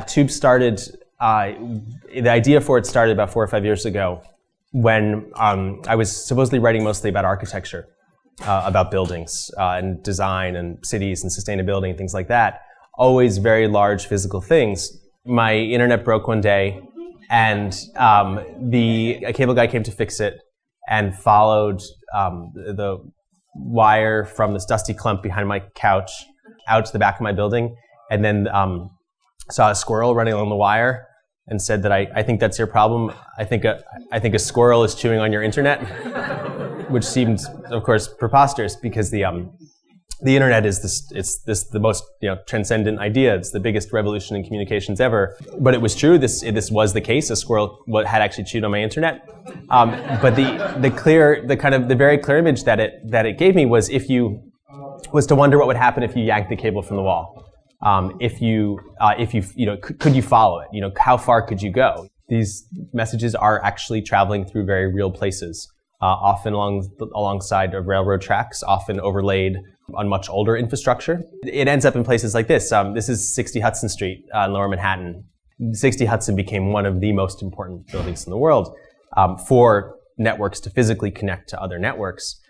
Tube started, the idea for it started about 4 or 5 years ago when I was supposedly writing mostly about architecture, about buildings and design and cities and sustainability and things like that. Always very large physical things. My internet broke one day and a cable guy came to fix it and followed the wire from this dusty clump behind my couch out to the back of my building, and then saw a squirrel running along the wire and said that I think that's your problem. I think a squirrel is chewing on your internet, which seemed, of course, preposterous because the internet is the most transcendent idea. It's the biggest revolution in communications ever. But it was true. This was the case. A squirrel had actually chewed on my internet. But the very clear image that it gave me was was to wonder what would happen if you yanked the cable from the wall. Could you follow it? How far could you go? These messages are actually traveling through very real places, often alongside of railroad tracks, often overlaid on much older infrastructure. It ends up in places like this. This is 60 Hudson Street in Lower Manhattan. 60 Hudson became one of the most important buildings in the world for networks to physically connect to other networks.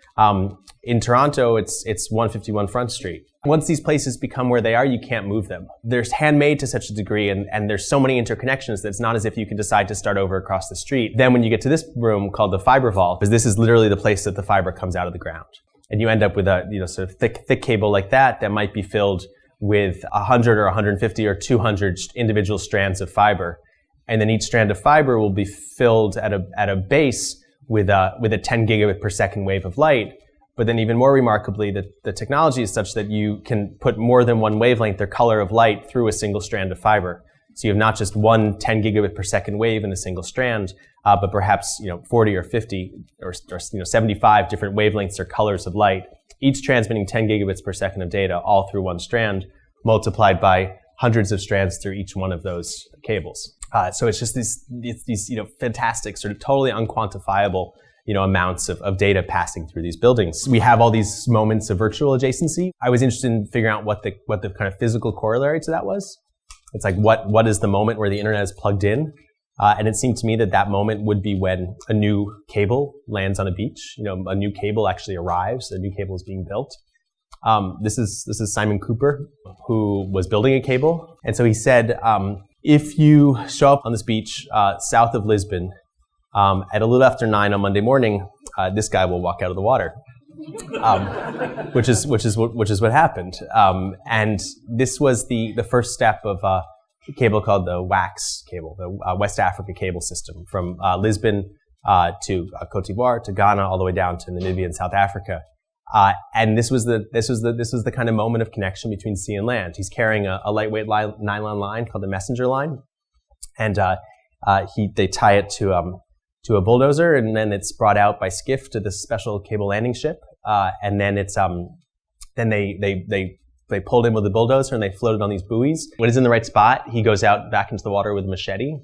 In Toronto, it's 151 Front Street. Once these places become where they are, you can't move them. They're handmade to such a degree, and there's so many interconnections that it's not as if you can decide to start over across the street. Then when you get to this room called the fiber vault, because this is literally the place that the fiber comes out of the ground. And you end up with a sort of thick cable like that might be filled with 100 or 150 or 200 individual strands of fiber. And then each strand of fiber will be filled at a base with a 10 gigabit per second wave of light. But then even more remarkably, the technology is such that you can put more than one wavelength or color of light through a single strand of fiber. So you have not just one 10 gigabit per second wave in a single strand, but perhaps 40 or 50 or 75 different wavelengths or colors of light, each transmitting 10 gigabits per second of data all through one strand, multiplied by hundreds of strands through each one of those cables. So it's just these fantastic, sort of totally unquantifiable amounts of data passing through these buildings. We have all these moments of virtual adjacency. I was interested in figuring out what the kind of physical corollary to that was. It's like, what is the moment where the internet is plugged in? And it seemed to me that moment would be when a new cable lands on a beach. A new cable actually arrives. A new cable is being built. This is Simon Cooper, who was building a cable. And so he said, if you show up on this beach south of Lisbon at a little after 9 on Monday morning, this guy will walk out of the water. Which is what happened. And this was the first step of a cable called the WAX cable, the West Africa cable system, from Lisbon to Cote d'Ivoire to Ghana, all the way down to Namibia and South Africa. And this was the kind of moment of connection between sea and land. He's carrying a lightweight nylon line called the messenger line, and they tie it to a bulldozer, and then it's brought out by skiff to this special cable landing ship. And then they pulled in with the bulldozer and they floated on these buoys. When he's in the right spot, he goes out back into the water with a machete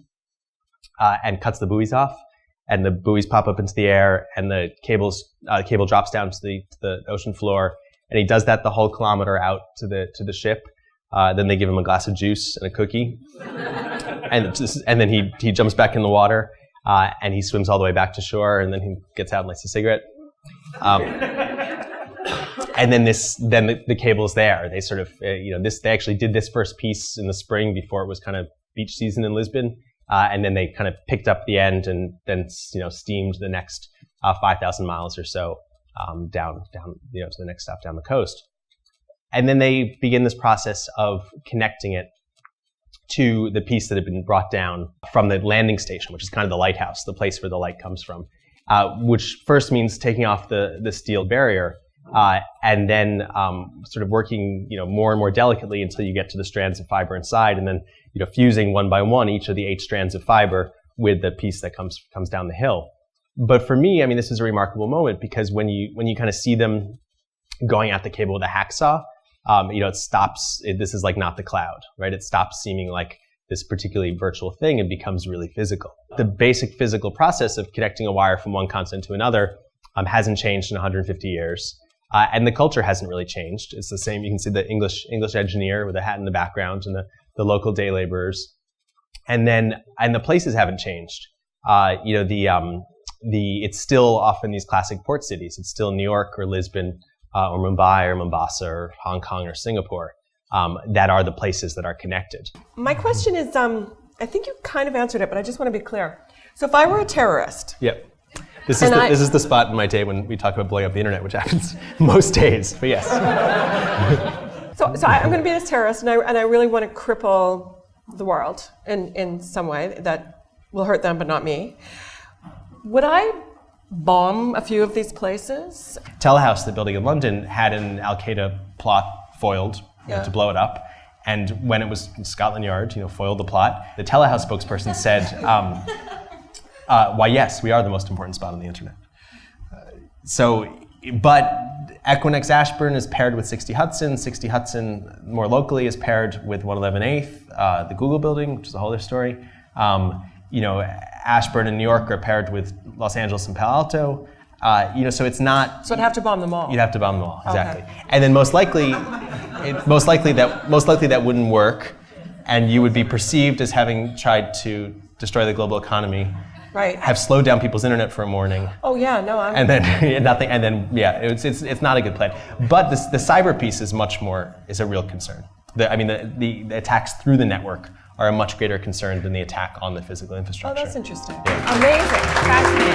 and cuts the buoys off. And the buoys pop up into the air, and the cable drops down to the ocean floor. And he does that the whole kilometer out to the ship. Then they give him a glass of juice and a cookie, and then he jumps back in the water. And he swims all the way back to shore, and then he gets out and lights a cigarette. And then the cable's there. They sort of, they actually did this first piece in the spring before it was kind of beach season in Lisbon. And then they kind of picked up the end and then, steamed the next 5,000 miles or so down to the next stop down the coast. And then they begin this process of connecting it to the piece that had been brought down from the landing station, which is kind of the lighthouse, the place where the light comes from, which first means taking off the steel barrier, and then sort of working more and more delicately until you get to the strands of fiber inside, and then fusing one by one each of the 8 strands of fiber with the piece that comes down the hill. But for me, this is a remarkable moment, because when you kind of see them going at the cable with a hacksaw, it stops. This is like not the cloud, right? It stops seeming like this particularly virtual thing and becomes really physical. The basic physical process of connecting a wire from one continent to another hasn't changed in 150 years. And the culture hasn't really changed. It's the same. You can see the English engineer with a hat in the background, and the local day laborers. And the places haven't changed. It's still often these classic port cities. It's still New York or Lisbon or Mumbai or Mombasa or Hong Kong or Singapore that are the places that are connected. My question is, I think you kind of answered it, but I just want to be clear. So if I were a terrorist... Yep. This is the spot in my day when we talk about blowing up the internet, which happens most days, but yes. So I'm going to be this terrorist, and I really want to cripple the world in some way that will hurt them, but not me. Would I bomb a few of these places? Telehouse, the building in London, had an Al-Qaeda plot foiled to blow it up. And when it was in Scotland Yard, foiled the plot, the Telehouse spokesperson said, why yes, we are the most important spot on the internet. But Equinix Ashburn is paired with 60 Hudson. 60 Hudson, more locally, is paired with 111 8th, the Google building, which is a whole other story. Ashburn and New York are paired with Los Angeles and Palo Alto. So it's not. So I'd have to bomb them all. You'd have to bomb them all, exactly. Okay. And then most likely that wouldn't work, and you would be perceived as having tried to destroy the global economy. Right. Have slowed down people's internet for a morning. Oh yeah, no. And then nothing. And then it's not a good plan. But the cyber piece is a real concern. The attacks through the network are a much greater concern than the attack on the physical infrastructure. Oh, that's interesting. Yeah. Amazing. Fascinating.